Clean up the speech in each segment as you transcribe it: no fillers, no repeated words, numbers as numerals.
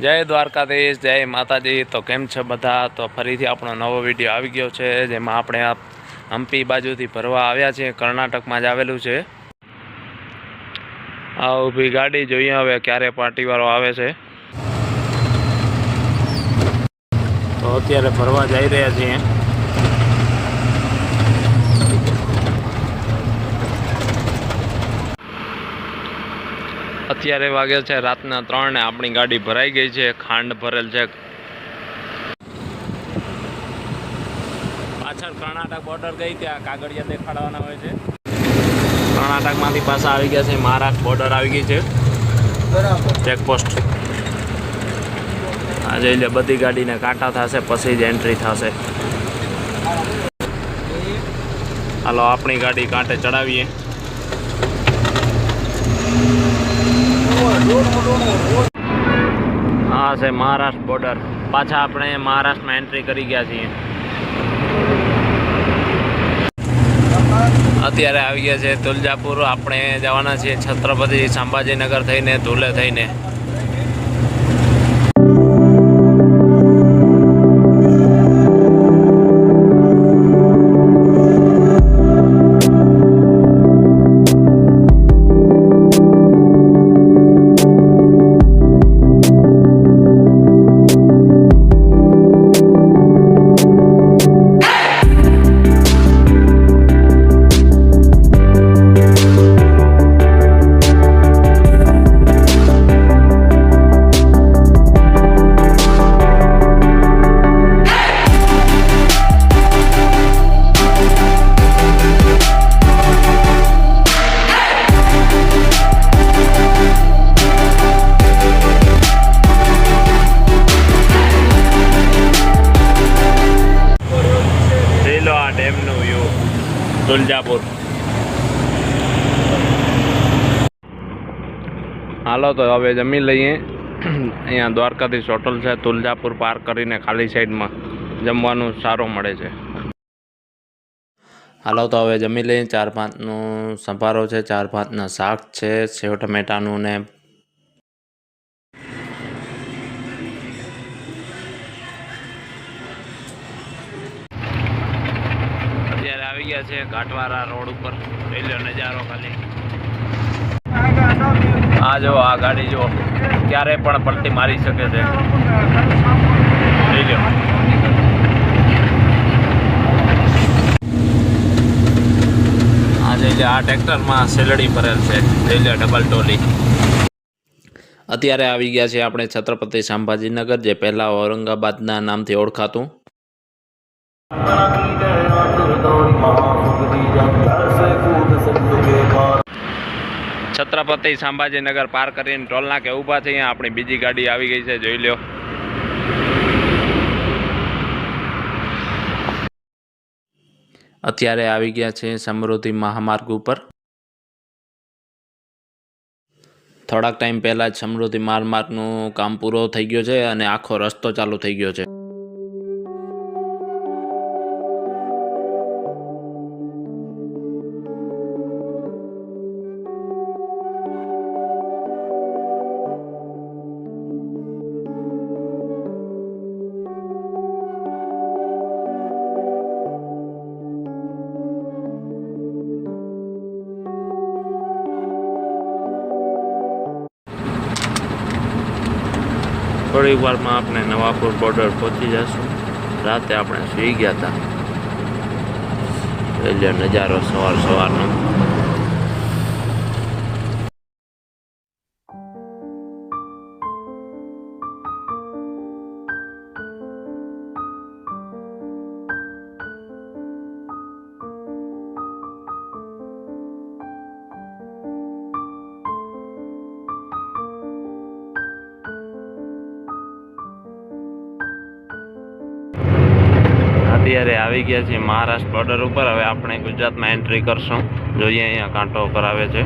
જય દ્વારકાધીશ, જય માતાજી। તો કેમ છે બધા? તો ફરીથી આપણો નવો વિડીયો આવી ગયો છે, જેમાં આપણે હમ્પી બાજુથી ભરવા આવ્યા છીએ। કર્ણાટકમાં જ આવેલું છે। આ ઊભી ગાડી જોઈએ હવે ક્યારે પાર્ટીવાળો આવે છે। તો અત્યારે ભરવા જઈ રહ્યા છીએ। અત્યારે વાગે છે રાતના 3 ને આપણી ગાડી ભરાઈ ગઈ છે। ખાંડ ભરેલ છે। પાછળ કર્ણાટક બોર્ડર ગઈ ત્યાં કાગળિયા દેખાડવાના હોય છે। કર્ણાટકમાંથી પાછા આવી ગયા છે, મહારાષ્ટ્ર બોર્ડર આવી ગઈ છે, ચેકપોસ્ટ। આજે એટલે બધી ગાડીને કાંટા થશે, પછી જ એન્ટ્રી થશે। હાલો આપણી ગાડી કાંટે ચડાવીએ। હા છે મહારાષ્ટ્ર બોર્ડર। પાછા આપણે મહારાષ્ટ્રમાં એન્ટ્રી કરી ગયા છીએ। અત્યારે આવી ગયા છે તુલજાપુર। આપણે જવાના છીએ છત્રપતિ સંભાજીનગર થઈને ધુલે થઈને। ડેમનું વ્યૂ તુલજાપુર। હાલો તો હવે જમી લઈએ। અહીંયા દ્વારકાધીશ હોટલ છે, તુલજાપુર પાર્ક કરીને ખાલી સાઈડમાં જમવાનું સારું મળે છે। હાલો તો હવે જમી લઈએ। 4-5નો સંભારો છે, 4-5ના શાક છે, સેવ ટમેટાનું ને આવી ગયા છે ઘાટવાળા રોડ ઉપર। જોઈ લો નજારો ખાલી। આ જો આ ગાડી જો ક્યારે પણ પલટી મારી શકે છે। જોઈ લો આ જોઈ લો, આ ટ્રેક્ટરમાં સેલડી ભરેલ છે। જોઈ લો ડબલ ટોલી। અત્યારે આવી ગયા છે આપણે છત્રપતિ સંભાજીનગર, જે પહેલા ઔરંગાબાદના નામથી ઓળખાતું। છત્રપતિ સંભાજીનગર પાર કરીને ટોલ નાકે ઊભા છે। અહીંયા આપણી બીજી ગાડી આવી ગઈ છે, જોઈ લો। અત્યારે આવી ગયા છે સમૃદ્ધિ મહામાર્ગ ઉપર। થોડાક ટાઈમ પહેલા જ સમૃદ્ધિ મહામાર્ગનું કામ પૂરો થઈ ગયો છે અને આખો રસ્તો ચાલુ થઈ ગયો છે। થોડી વારમાં આપણે નવાપુર બોર્ડર પહોંચી જશું। રાતે આપણે સૂઈ ગયા હતા। એટલે નજારો સવારનો। અત્યારે આવી ગયા છીએ મહારાષ્ટ્ર બોર્ડર ઉપર। હવે આપણે ગુજરાતમાં એન્ટ્રી કરશું। જોઈએ અહીંયા કાંટો કરાવે છે।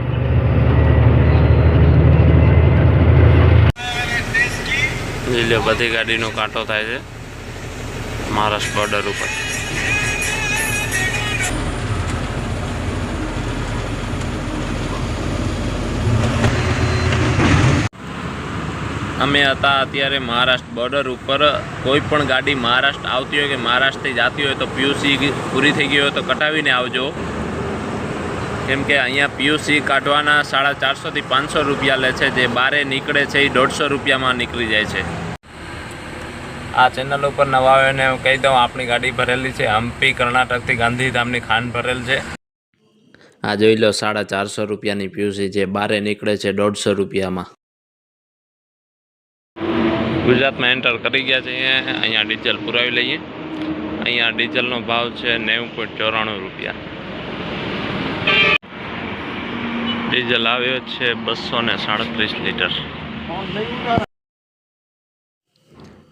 એટલે બધી ગાડીનો કાંટો થાય છે મહારાષ્ટ્ર બોર્ડર ઉપર। અમે હતા અત્યારે મહારાષ્ટ્ર બોર્ડર ઉપર. કોઈ પણ ગાડી મહારાષ્ટ્ર આવતી હોય કે મહારાષ્ટ્રથી જતી હોય તો પીયુસી પૂરી થઈ ગઈ હોય તો કટાવીને આવજો, કેમ કે અહીંયા પીયુસી કાઢવાના 450 થી 500 રૂપિયા લે છે. જે બારે નીકળે છે એ 150 રૂપિયામાં નીકળી જાય છે. આ ચેનલ ઉપર નવા આવે ને કહી દઉં, આપણી ગાડી ભરેલી છે હમ્પી કર્ણાટકથી ગાંધીધામની ખાંડ ભરેલ છે. આ જોઈ લો 450 રૂપિયાની પીયુસી જે બારે નીકળે છે 150 રૂપિયામાં. ગુજરાતમાં એન્ટર કરી ગયા છે. અહીંયા ડીઝલ પુરાવી લઈએ. અહીંયા ડીઝલનો ભાવ છે 90.94 રૂપિયા. ડીઝલ આવ્યો છે 237 લીટર.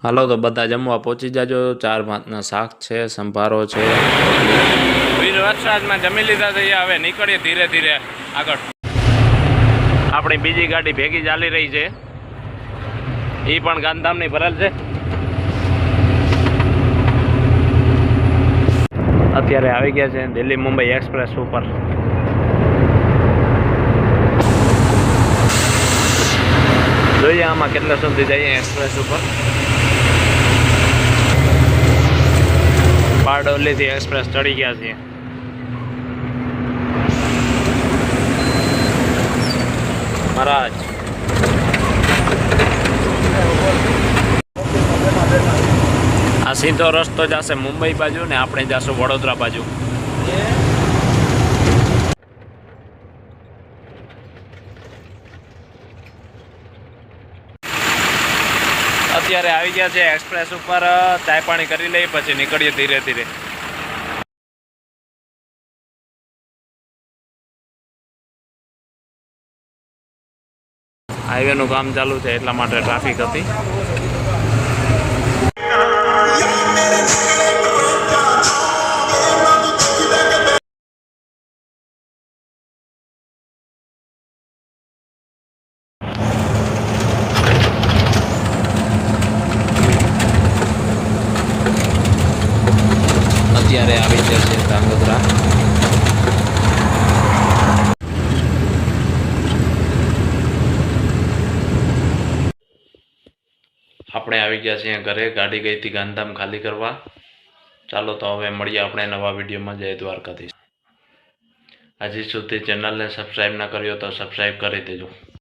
હાલો તો બધા જમવા પહોંચી જાજો. 4 ભાતના શાક છે, સંભારો છે. વરસાદમાં જમી લીધા છે. હવે નીકળીએ ધીરે ધીરે આગળ. આપણી બીજી ગાડી ભેગી ચાલી રહી છે, એ પણ ગાંધીધામની ભરેલ છે. અત્યારે આવી ગયા છે દિલ્હી મુંબઈ એક્સપ્રેસ ઉપર. જોઈએ આમાં કેટલા સુધી જઈએ એક્સપ્રેસ ઉપર. બારડોલીથી એક્સપ્રેસ ચડી ગયા છીએ. મહારાજ આ સીધો રસ્તો જશે મુંબઈ બાજુ ને આપણે જશું વડોદરા બાજુ. અત્યારે આવી ગયા છે એક્સપ્રેસ ઉપર. ચાય પાણી કરી લઈએ પછી નીકળીએ ધીરે ધીરે. હાઈવેનું કામ ચાલુ છે એટલા માટે ટ્રાફિક હતી. અત્યારે આવી જાય છે ધાંગધ્રા. આપણે આવી ગયા છીએ ઘરે. ગાડી ગઈ હતી ગાંધીધામ ખાલી કરવા. ચાલો તો હવે મળીએ આપણે નવા વિડીયોમાં. જય દ્વારકાધીશ. હજી સુધી ચેનલને સબસ્ક્રાઈબ ના કર્યો તો સબસ્ક્રાઈબ કરી દેજો.